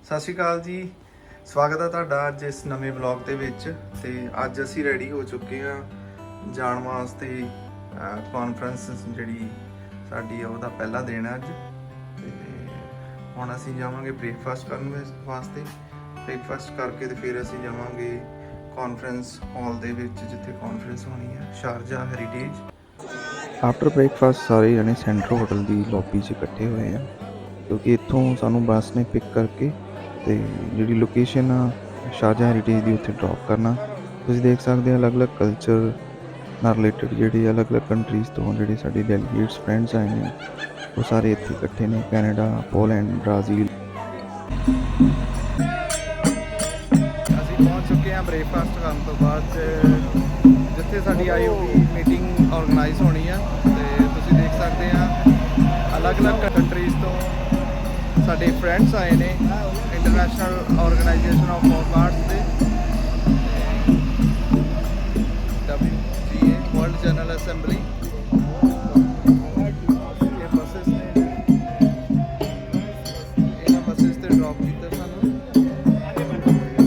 ਸਤਿ ਸ਼੍ਰੀ ਅਕਾਲ ਜੀ, ਸਵਾਗਤ ਹੈ ਤੁਹਾਡਾ ਅੱਜ ਇਸ ਨਵੇਂ ਵਲੌਗ ਦੇ ਵਿੱਚ। ਤੇ ਅੱਜ ਅਸੀਂ ਰੈਡੀ ਹੋ ਚੁੱਕੇ ਹਾਂ ਜਾਣ ਵਾਸਤੇ ਕਾਨਫਰੰਸ ਜਿਹੜੀ ਸਾਡੀ ਆ ਉਹਦਾ ਪਹਿਲਾ ਦਿਨ ਹੈ ਅੱਜ। ਤੇ ਹੁਣ ਅਸੀਂ ਜਾਵਾਂਗੇ ਬ੍ਰੇਕਫਾਸਟ ਕਰਨ ਵਾਸਤੇ। ਬ੍ਰੇਕਫਾਸਟ ਕਰਕੇ ਤੇ ਫਿਰ ਅਸੀਂ ਜਾਵਾਂਗੇ ਕਾਨਫਰੰਸ ਹਾਲ ਦੇ ਵਿੱਚ ਜਿੱਥੇ ਕਾਨਫਰੰਸ ਹੋਣੀ ਹੈ, ਸ਼ਾਰਜਾ ਹੈਰੀਟੇਜ। ਆਫਟਰ ਬ੍ਰੇਕਫਾਸਟ ਸਾਰੇ ਜਣੇ ਸੈਂਟਰ ਹੋਟਲ ਦੀ ਲੌਬੀ 'ਚ ਇਕੱਠੇ ਹੋਏ ਆ ਕਿਉਂਕਿ ਇੱਥੋਂ ਸਾਨੂੰ ਬੱਸ ਨੇ ਪਿਕ ਕਰਕੇ ਤੇ ਜਿਹੜੀ ਲੋਕੇਸ਼ਨ ਆ ਸ਼ਾਰਜਾ ਹੈਰੀਟੇਜ ਦੀ ਉੱਥੇ ਡ੍ਰੌਪ ਕਰਨਾ। ਤੁਸੀਂ ਦੇਖ ਸਕਦੇ ਹੋ ਅਲੱਗ-ਅਲੱਗ ਕਲਚਰ ਨਾਲ ਰਿਲੇਟਡ ਜਿਹੜੇ ਅਲੱਗ-ਅਲੱਗ ਕੰਟਰੀਜ਼ ਤੋਂ ਜਿਹੜੇ ਸਾਡੇ ਡੈਲੀਗੇਟਸ ਫਰੈਂਡਸ ਆਏ ਨੇ ਉਹ ਸਾਰੇ ਇੱਥੇ ਇਕੱਠੇ ਨੇ, ਕੈਨੇਡਾ, ਪੋਲੈਂਡ, ਬ੍ਰਾਜ਼ੀਲ। ਅਸੀਂ ਪਹੁੰਚ ਚੁੱਕੇ ਹਾਂ ਬ੍ਰੇਕਫਾਸਟ ਕਰਨ ਤੋਂ ਬਾਅਦ ਜਿੱਥੇ ਸਾਡੀ IOP ਮੀਟਿੰਗ ਆਰਗੇਨਾਈਜ਼ ਹੋਣੀ ਆ। ਤੇ ਤੁਸੀਂ ਦੇਖ ਸਕਦੇ ਆ ਅਲੱਗ-ਅਲੱਗ ਕੰਟਰੀਜ਼ ਤੋਂ ਸਾਡੇ ਫਰੈਂਡਸ ਆਏ ਨੇ ਇੰਟਰਨੈਸ਼ਨਲ ਆਰਗੇਨਾਈਜੇਸ਼ਨ ਆਫ ਫੋਕ ਦੇ WGA ਵਰਲਡ ਜਨਰਲ ਅਸੈਂਬਲੀ। ਇਹ ਬੱਸਸ ਨੇ, ਇਹਨਾਂ ਬੱਸਸ ਤੇ ਡ੍ਰੌਪ ਕੀਤਾ ਸਾਨੂੰ।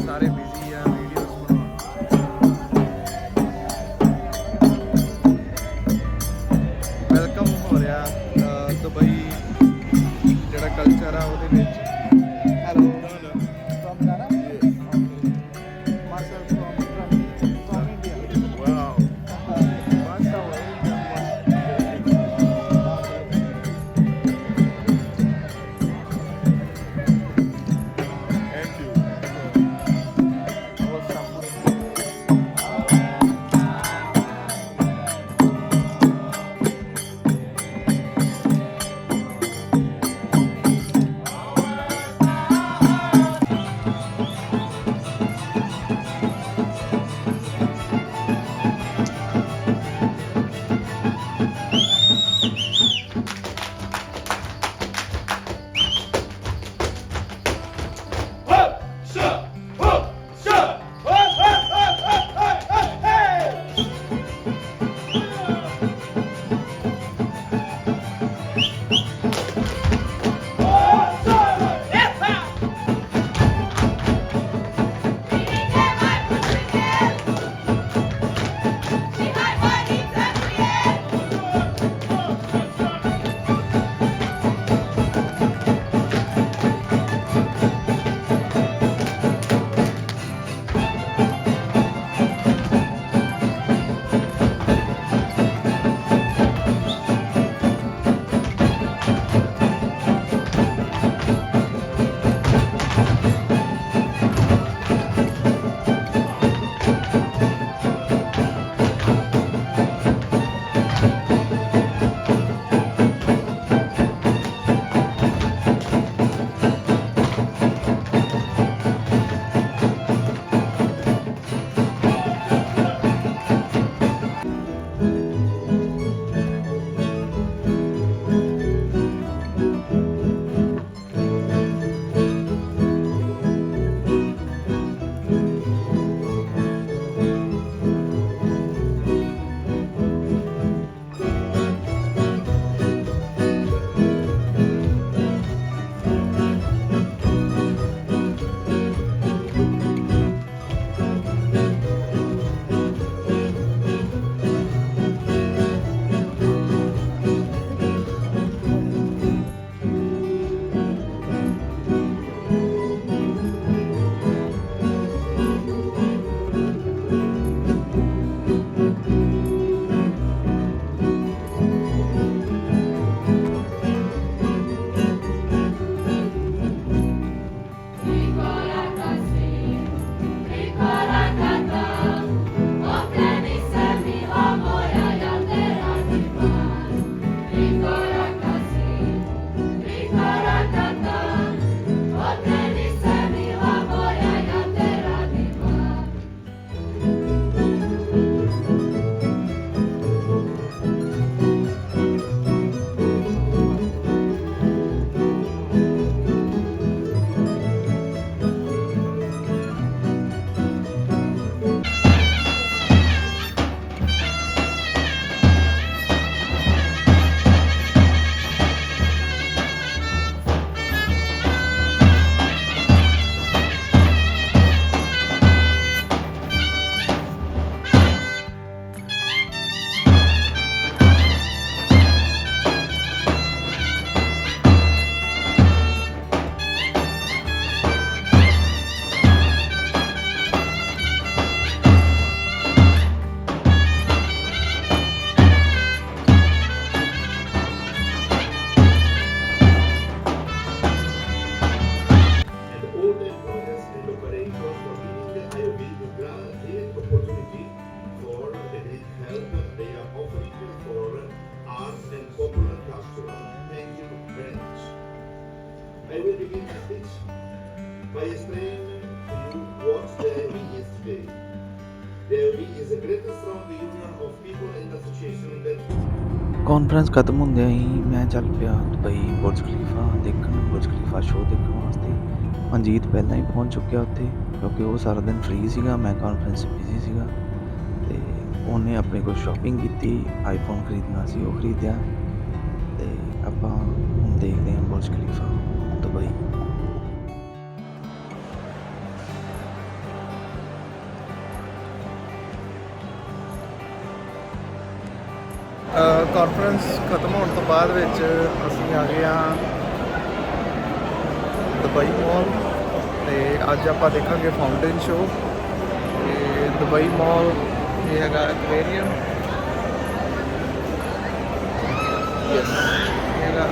ਸਾਰੇ ਬਿਜ਼ੀ ਆ ਵੀਡੀਓਜ਼ ਬਣਾਉਣ। ਵੈਲਕਮ ਹੋ ਰਿਹਾ ਦੁਬਈ ਜਿਹੜਾ ਕਲਚਰ ਆ ਉਹਦੇ ਵਿੱਚ। Hello from Ghana? Myself from India. Wow. What's the way? I begin my speech by explaining to you what the LB is today. The LB is a great and strong union of people and associations that conference ਖਤਮ ਹੁੰਦਿਆਂ ਹੀ ਮੈਂ ਚੱਲ ਪਿਆ Dubai Burj Khalifa ਦੇਖਣ, Burj Khalifa show ਦੇਖਣ ਵਾਸਤੇ। ਮਨਜੀਤ ਪਹਿਲਾਂ ਹੀ ਪਹੁੰਚ ਚੁੱਕਿਆ ਉੱਥੇ, ਕਿਉਂਕਿ ਉਹ ਸਾਰਾ ਦਿਨ ਫ੍ਰੀ ਸੀਗਾ, ਮੈਂ ਕਾਨਫਰੰਸ ਬਿਜ਼ੀ ਸੀਗਾ। ਅਤੇ ਉਹਨੇ ਆਪਣੇ ਕੋਲ ਸ਼ਾਪਿੰਗ ਕੀਤੀ, ਆਈਫੋਨ ਖਰੀਦਣਾ ਸੀ ਉਹ ਖਰੀਦਿਆ। ਅਤੇ ਆਪਾਂ ਹੁਣ ਦੇਖਦੇ ਹਾਂ ਬੁਰਜ ਖਲੀਫਾ ਦੁਬਈ। ਕਾਨਫਰੰਸ ਖਤਮ ਹੋਣ ਤੋਂ ਬਾਅਦ ਵਿੱਚ ਅਸੀਂ ਆ ਗਏ ਹਾਂ ਦੁਬਈ ਮਾਲ, ਅਤੇ ਅੱਜ ਆਪਾਂ ਦੇਖਾਂਗੇ ਫਾਊਂਟੇਨ ਸ਼ੋਅ। ਅਤੇ ਦੁਬਈ ਮਾਲ ਇਹ ਹੈਗਾ ਐਕਵੇਰੀਅਮ, ਯੈਸ ਇਹ ਹੈਗਾ